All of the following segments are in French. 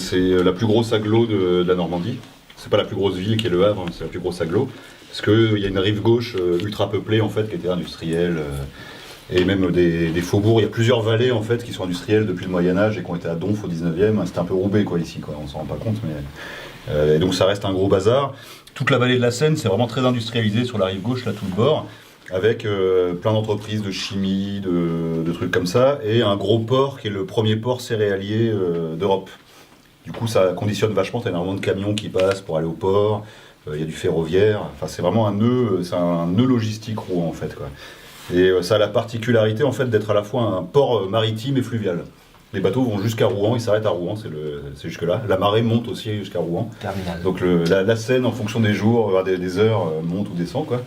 c'est la plus grosse agglo de la Normandie. C'est pas la plus grosse ville qui est Le Havre, c'est la plus grosse agglo. Parce qu'il y a une rive gauche ultra peuplée en fait, qui était industrielle. Et même des faubourgs. Il y a plusieurs vallées en fait, qui sont industrielles depuis le Moyen-Âge et qui ont été à Donf au 19e. C'était un peu Roubaix quoi, ici, quoi. On s'en rend pas compte. Et donc ça reste un gros bazar. Toute la vallée de la Seine, c'est vraiment très industrialisé sur la rive gauche, là tout le bord, avec plein d'entreprises de chimie, de trucs comme ça, et un gros port qui est le premier port céréalier d'Europe. Du coup, ça conditionne vachement, t'as énormément de camions qui passent pour aller au port, il y a du ferroviaire, enfin c'est vraiment un nœud logistique Rouen en fait, quoi. Et ça a la particularité en fait d'être à la fois un port maritime et fluvial. Les bateaux vont jusqu'à Rouen, ils s'arrêtent à Rouen, c'est jusque-là. La marée monte aussi jusqu'à Rouen. Terminal. Donc la Seine, en fonction des jours, des heures, monte ou descend, quoi.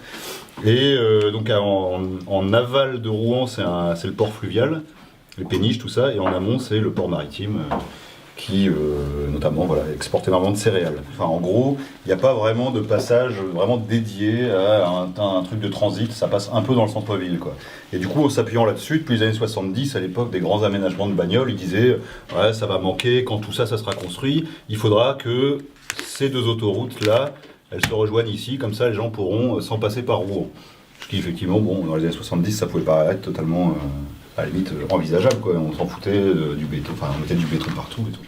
Et donc en aval de Rouen, c'est le port fluvial, les péniches, tout ça, et en amont, c'est le port maritime qui, notamment, voilà, exporte énormément de céréales. Enfin, en gros, il n'y a pas vraiment de passage vraiment dédié à un truc de transit, ça passe un peu dans le centre-ville, quoi. Et du coup, en s'appuyant là-dessus, depuis les années 70, à l'époque des grands aménagements de bagnoles, ils disaient ouais, ça va manquer, quand tout ça, ça sera construit, il faudra que ces deux autoroutes-là, elles se rejoignent ici, comme ça les gens pourront s'en passer par Rouen. Ce qui, effectivement, bon, dans les années 70, ça pouvait paraître totalement, à la limite, envisageable, quoi. On s'en foutait du béton, enfin, on mettait du béton partout et tout.